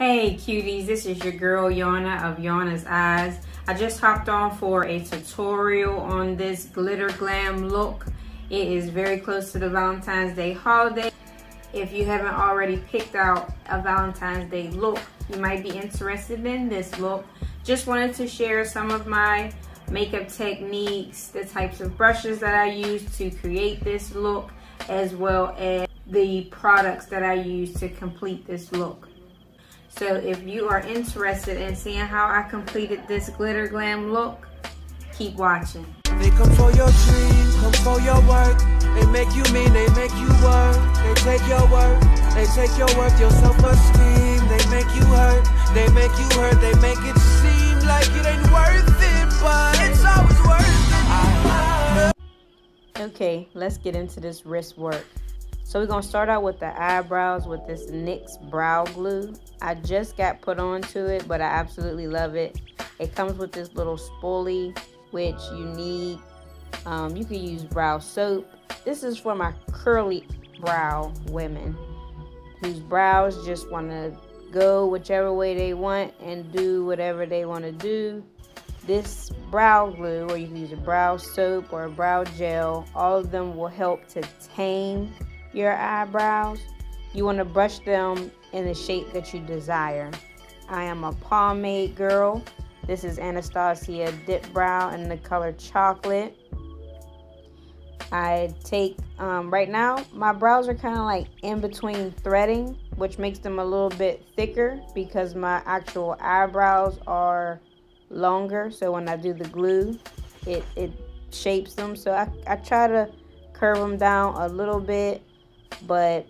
Hey cuties, this is your girl Yana of Yana's Eyes. I just hopped on for a tutorial on this glitter glam look. It is very close to the Valentine's Day holiday. If you haven't already picked out a Valentine's Day look, you might be interested in this look. Just wanted to share some of my makeup techniques, the types of brushes that I use to create this look, as well as the products that I use to complete this look. So if you are interested in seeing how I completed this glitter glam look, keep watching. They come for your dream, come for your work. They make you mean, they make you work. They take your work, they take your worth, your self-esteem. They make you hurt, they make you hurt. They make it seem like it ain't worth it, but it's always worth it. Okay, let's get into this wrist work. So we're gonna start out with the eyebrows with this NYX brow glue. I just got put onto it, but I absolutely love it. It comes with this little spoolie, which you need. You can use brow soap. This is for my curly brow women whose brows just wanna go whichever way they want and do whatever they wanna do. This brow glue, or you can use a brow soap or a brow gel, all of them will help to tame your eyebrows. You want to brush them in the shape that you desire. I am a pomade girl. This is Anastasia Dip Brow in the color chocolate. I take, right now, my brows are kind of like in between threading, which makes them a little bit thicker because my actual eyebrows are longer. So when I do the glue, it shapes them. So I try to curve them down a little bit, but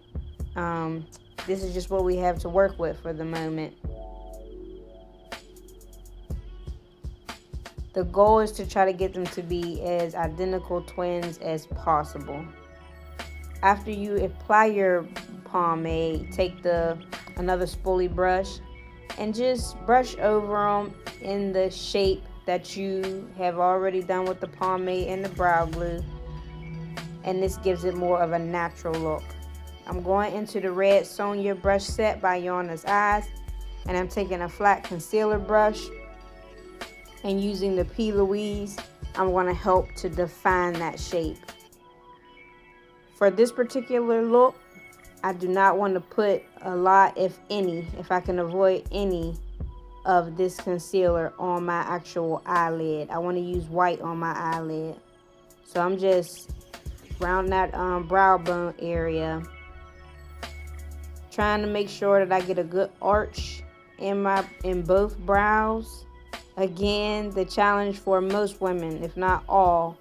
this is just what we have to work with for the moment. The goal is to try to get them to be as identical twins as possible. After you apply your pomade, take another spoolie brush and just brush over them in the shape that you have already done with the pomade and the brow glue, and this gives it more of a natural look. I'm going into the red Sonia brush set by Yana's Eyes, and I'm taking a flat concealer brush and using the P. Louise, I'm going to help to define that shape. For this particular look, I do not want to put a lot, if any, if I can avoid any of this concealer on my actual eyelid. I want to use white on my eyelid. So I'm just around that brow bone area, trying to make sure that I get a good arch in both brows. Again, the challenge for most women, if not all,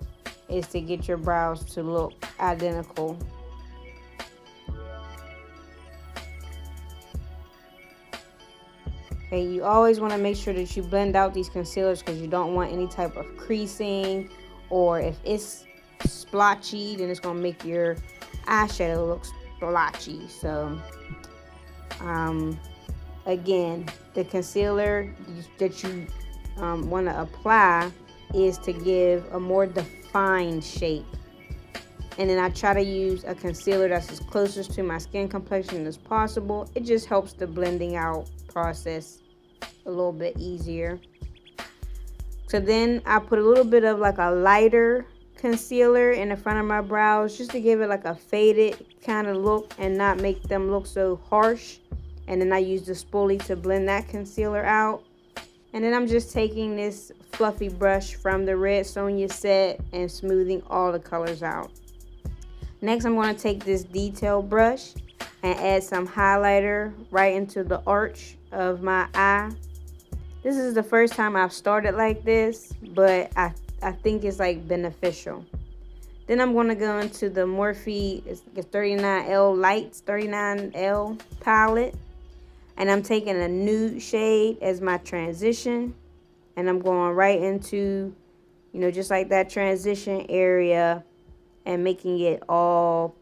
is to get your brows to look identical. Okay, you always want to make sure that you blend out these concealers because you don't want any type of creasing, or if it's splotchy, then it's going to make your eyeshadow look splotchy. So again, the concealer that you want to apply is to give a more defined shape, and then I try to use a concealer that's as closest to my skin complexion as possible. It just helps the blending out process a little bit easier. So then I put a little bit of like a lighter concealer in the front of my brows, just to give it like a faded kind of look and not make them look so harsh. And then I use the spoolie to blend that concealer out. And then I'm just taking this fluffy brush from the red Sonia set and smoothing all the colors out. Next, I'm going to take this detail brush and add some highlighter right into the arch of my eye. This is the first time I've started like this, but I think it's like beneficial. Then I'm going to go into the Morphe 39L Lights 39L palette, and I'm taking a nude shade as my transition, and I'm going right into, just like that transition area and making it all,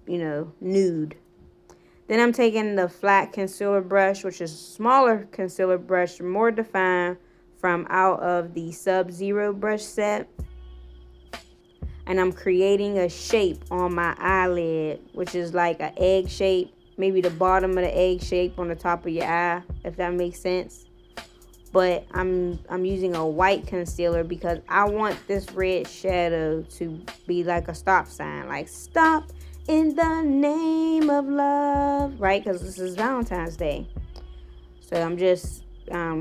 nude. Then I'm taking the flat concealer brush, which is a smaller concealer brush, more defined, from out of the Sub-Zero brush set. And I'm creating a shape on my eyelid, which is like an egg shape. maybe the bottom of the egg shape on the top of your eye, if that makes sense. But I'm using a white concealer because I want this red shadow to be like a stop sign, like stop in the name of love, right? Because this is Valentine's Day. So I'm just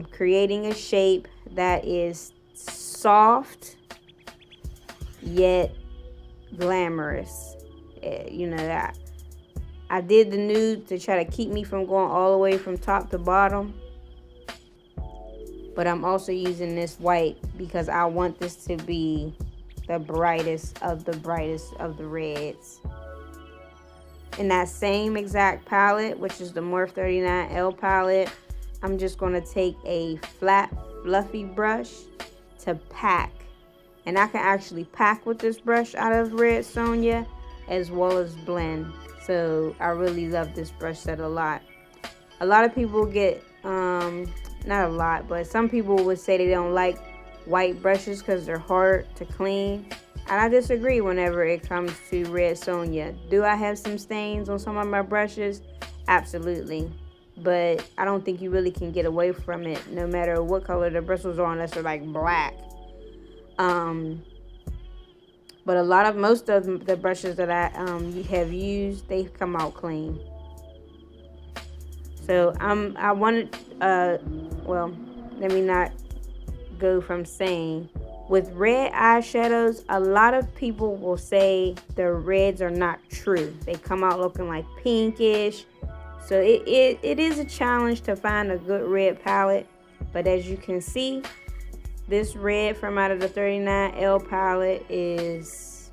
creating a shape that is soft yet glamorous. You know, that I did the nude to try to keep me from going all the way from top to bottom. But I'm also using this white because I want this to be the brightest of the reds. In that same exact palette, which is the Morphe 39L palette, I'm just going to take a flat, fluffy brush to pack. And I can actually pack with this brush out of Red Sonja as well as blend. So I really love this brush set a lot. A lot of people get... not a lot, but some people would say they don't like white brushes because they're hard to clean. And I disagree whenever it comes to Red Sonja. Do I have some stains on some of my brushes? Absolutely. But I don't think you really can get away from it no matter what color the bristles are unless they're like black. But most of the brushes that I have used, they come out clean. So I wanted, well, let me not go from saying, with red eyeshadows, a lot of people will say the reds are not true. They come out looking like pinkish. So it is a challenge to find a good red palette. But as you can see, this red from out of the 39L palette is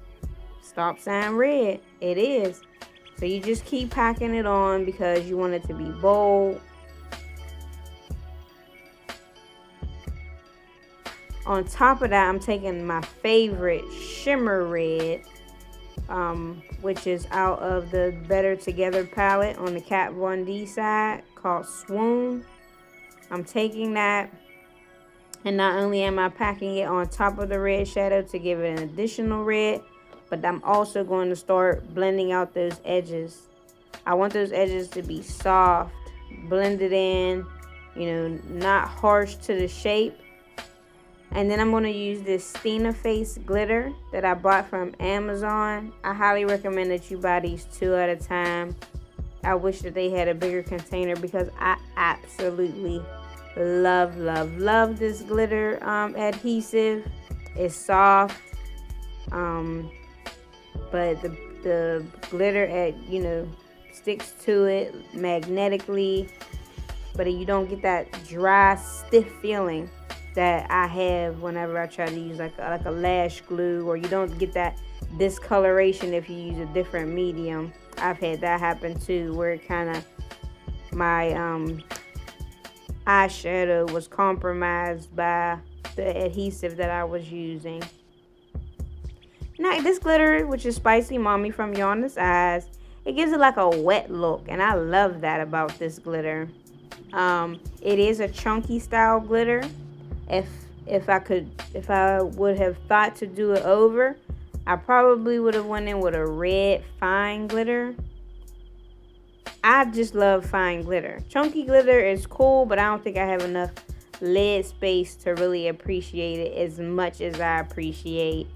stop sign red. It is. So you just keep packing it on because you want it to be bold. On top of that, I'm taking my favorite shimmer red, which is out of the Better Together palette on the Kat Von D side, called Swoon. I'm taking that, and not only am I packing it on top of the red shadow to give it an additional red, but I'm also going to start blending out those edges. I want those edges to be soft, blended in, you know, not harsh to the shape. And then I'm going to use this Stina Face glitter that I bought from Amazon. I highly recommend that you buy these 2 at a time. I wish that they had a bigger container because I absolutely love this glitter adhesive. It's soft, but the glitter sticks to it magnetically, but you don't get that dry, stiff feeling that I have whenever I try to use like a lash glue, or you don't get that discoloration if you use a different medium. I've had that happen too, where it kind of, my eyeshadow was compromised by the adhesive that I was using. Now this glitter, which is Spicy Mommy from Yawner's Eyes, it gives it like a wet look, and I love that about this glitter. It is a chunky style glitter. If I would have thought to do it over, I probably would have went in with a red fine glitter. I just love fine glitter. Chunky glitter is cool, but I don't think I have enough lid space to really appreciate it as much as I appreciate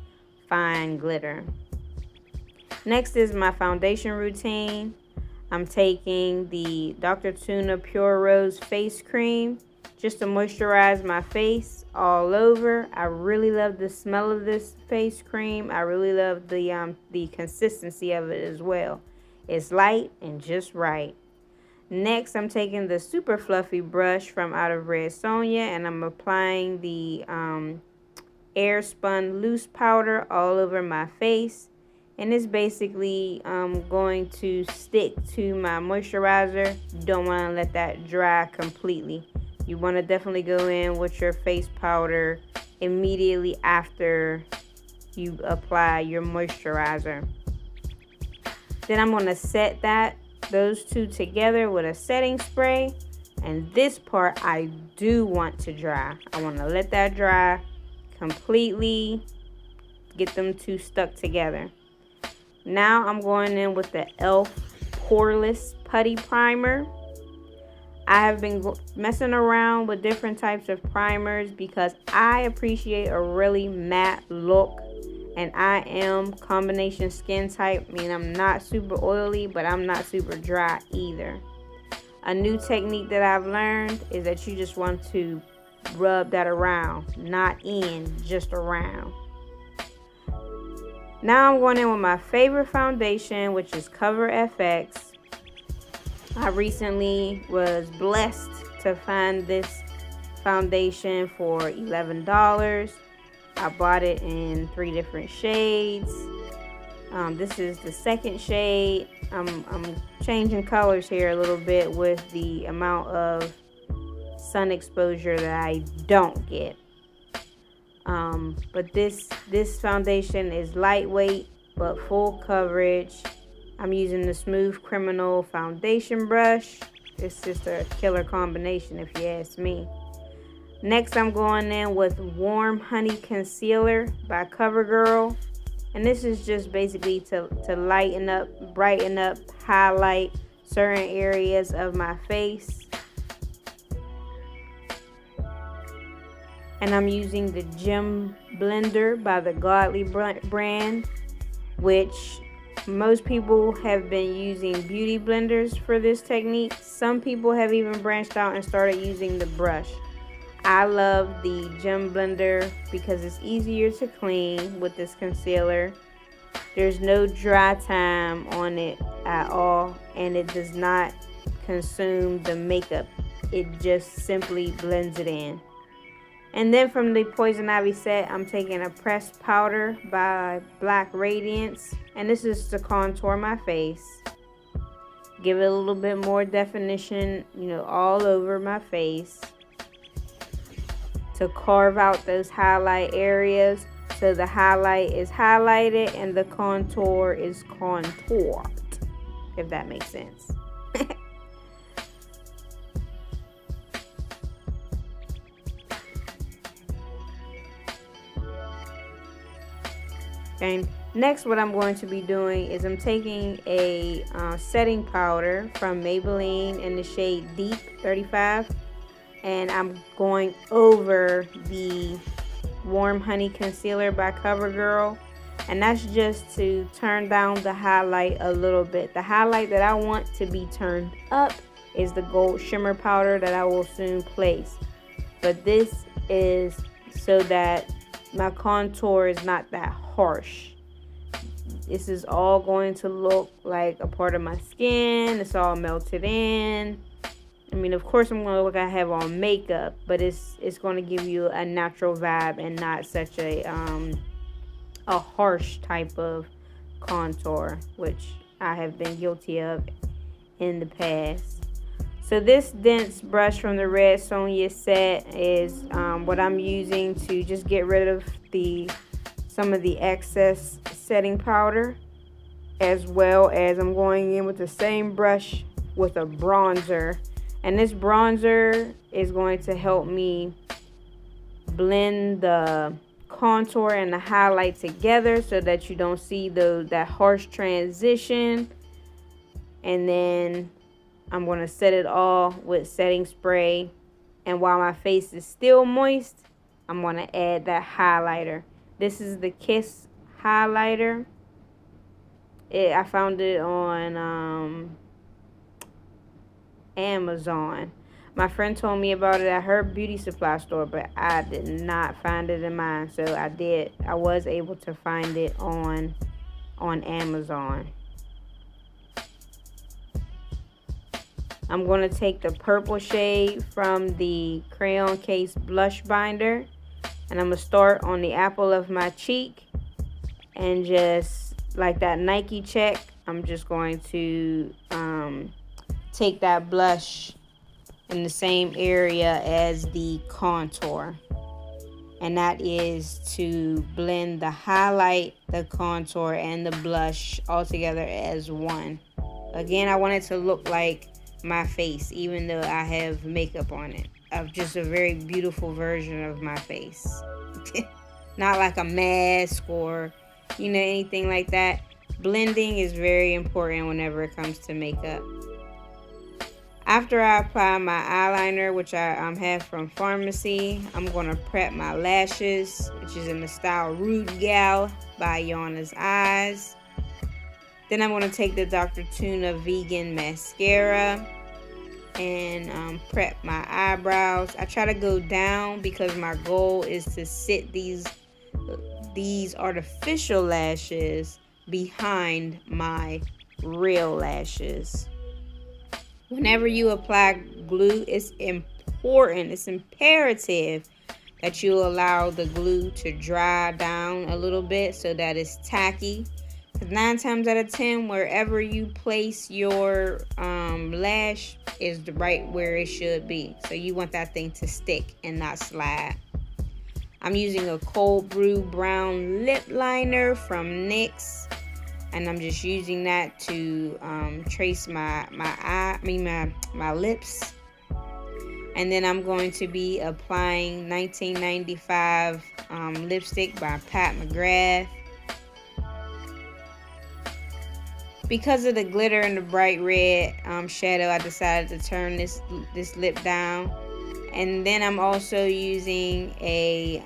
fine glitter. Next is my foundation routine. I'm taking the Dr. Tuna Pure Rose face cream just to moisturize my face all over. I really love the smell of this face cream. I really love the consistency of it as well. It's light and just right. Next, I'm taking the super fluffy brush from out of Red Sonja, and I'm applying the air spun loose powder all over my face. And it's basically going to stick to my moisturizer. You don't want to let that dry completely. You want to definitely go in with your face powder immediately after you apply your moisturizer. Then I'm going to set those two together with a setting spray. And this part I do want to dry. I want to let that dry completely. Get them two stuck together. Now I'm going in with the e.l.f. Poreless Putty Primer. I have been messing around with different types of primers because I appreciate a really matte look, and I am combination skin type. I mean, I'm not super oily, but I'm not super dry either. A new technique that I've learned is that you just want to rub that around, not in, just around. Now I'm going in with my favorite foundation, which is Cover FX. I recently was blessed to find this foundation for $11. I bought it in 3 different shades. This is the second shade. I'm changing colors here a little bit with the amount of sun exposure that I don't get. But this foundation is lightweight but full coverage. I'm using the Smooth Criminal foundation brush. It's just a killer combination if you ask me. Next, I'm going in with Warm Honey Concealer by CoverGirl. And this is just basically to lighten up, brighten up, highlight certain areas of my face. And I'm using the Gem Blender by the Godly brand, which most people have been using beauty blenders for this technique. Some people have even branched out and started using the brush. I love the Gem Blender because it's easier to clean with this concealer. There's no dry time on it at all, and it does not consume the makeup. It just simply blends it in. And then from the Poison Ivy set, I'm taking a pressed powder by Black Radiance. And this is to contour my face. Give it a little bit more definition, you know, all over my face. To carve out those highlight areas. So the highlight is highlighted and the contour is contoured. If that makes sense. And next, what I'm going to be doing is I'm taking a setting powder from Maybelline in the shade Deep 35, and I'm going over the Warm Honey Concealer by CoverGirl, and that's just to turn down the highlight a little bit. The highlight that I want to be turned up is the Gold Shimmer powder that I will soon place, but this is so that my contour is not that harsh. This is all going to look like a part of my skin. It's all melted in. I mean, of course I'm going to look like I have on makeup, but it's going to give you a natural vibe and not such a harsh type of contour, which I have been guilty of in the past. So this dense brush from the Red Sonja set is what I'm using to just get rid of some of the excess setting powder, as well as I'm going in with the same brush with a bronzer. And this bronzer is going to help me blend the contour and the highlight together so that you don't see that harsh transition. And then I'm going to set it all with setting spray. And while my face is still moist, I'm going to add that highlighter. This is the Kiss highlighter. I found it on Amazon. My friend told me about it at her beauty supply store, but I did not find it in mine. So I was able to find it on Amazon. I'm going to take the purple shade from the Crayon Case Blush Binder, and I'm going to start on the apple of my cheek, and just like that Nike check, I'm just going to take that blush in the same area as the contour, and that is to blend the highlight, the contour, and the blush all together as one. Again, I want it to look like my face, even though I have makeup on it, of just a very beautiful version of my face. Not like a mask or anything like that. Blending is very important whenever it comes to makeup. After I apply my eyeliner, which I have from Pharmacy, I'm going to prep my lashes, which is in the style Rude Gal by Yana's Eyes. Then I'm going to take the Dr. Tuna Vegan Mascara and prep my eyebrows. I try to go down because my goal is to sit these artificial lashes behind my real lashes. Whenever you apply glue, it's important, it's imperative that you allow the glue to dry down a little bit so that it's tacky. Because 9 times out of 10, wherever you place your lash is right where it should be. So you want that thing to stick and not slide. I'm using a Cold Brew Brown Lip Liner from NYX. And I'm just using that to trace my lips. And then I'm going to be applying 1995 lipstick by Pat McGrath. Because of the glitter and the bright red shadow, I decided to turn this lip down. And then I'm also using a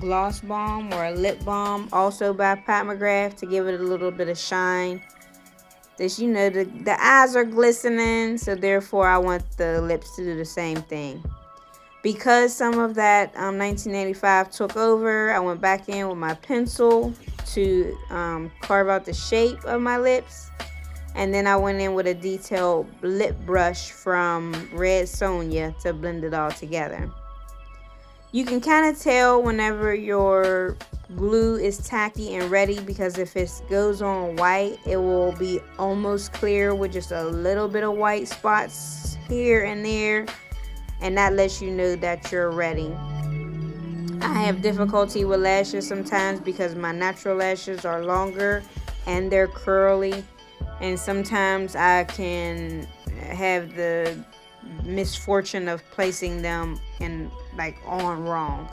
gloss balm or a lip balm, also by Pat McGrath, to give it a little bit of shine. This, you know, the eyes are glistening, so therefore I want the lips to do the same thing. Because some of that 1985 took over, I went back in with my pencil to carve out the shape of my lips. And then I went in with a detailed lip brush from Red Sonja to blend it all together. You can kind of tell whenever your glue is tacky and ready, because if it goes on white, it will be almost clear with just a little bit of white spots here and there. And that lets you know that you're ready. I have difficulty with lashes sometimes because my natural lashes are longer and they're curly. And sometimes I can have the misfortune of placing them in on wrong.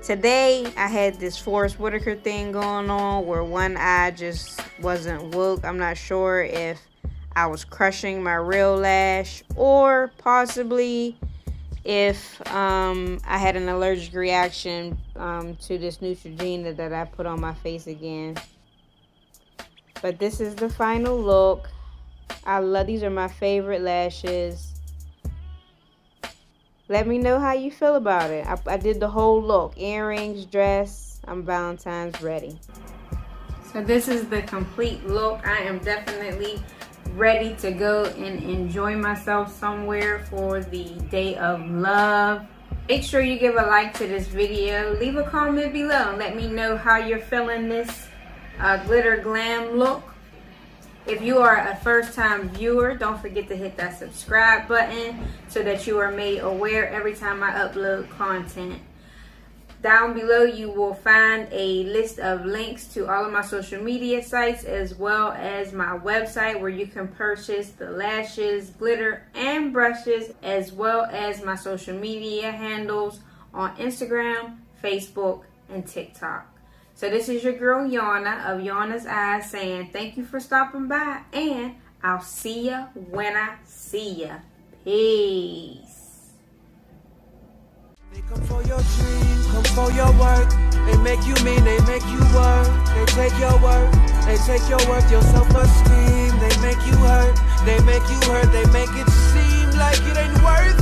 Today I had this Forrest Whitaker thing going on where one eye just wasn't woke. I'm not sure if I was crushing my real lash or possibly if I had an allergic reaction to this Neutrogena that I put on my face again. But this is the final look. I love, these are my favorite lashes. Let me know how you feel about it. I did the whole look. Earrings, dress. I'm Valentine's ready. So this is the complete look. I am definitely ready to go and enjoy myself somewhere for the day of love. Make sure you give a like to this video. Leave a comment below and let me know how you're feeling this glitter glam look. If you are a first-time viewer, don't forget to hit that subscribe button so that you are made aware every time I upload content. Down below you will find a list of links to all of my social media sites as well as my website where you can purchase the lashes, glitter, and brushes, as well as my social media handles on Instagram, Facebook, and TikTok. So this is your girl Yana of Yana's Eyes saying thank you for stopping by, and I'll see ya when I see ya. Peace. They come for your dream, come for your work. They make you mean, they make you work. They take your work, they take your worth, your self-esteem. They make you hurt, they make you hurt. They make it seem like it ain't worth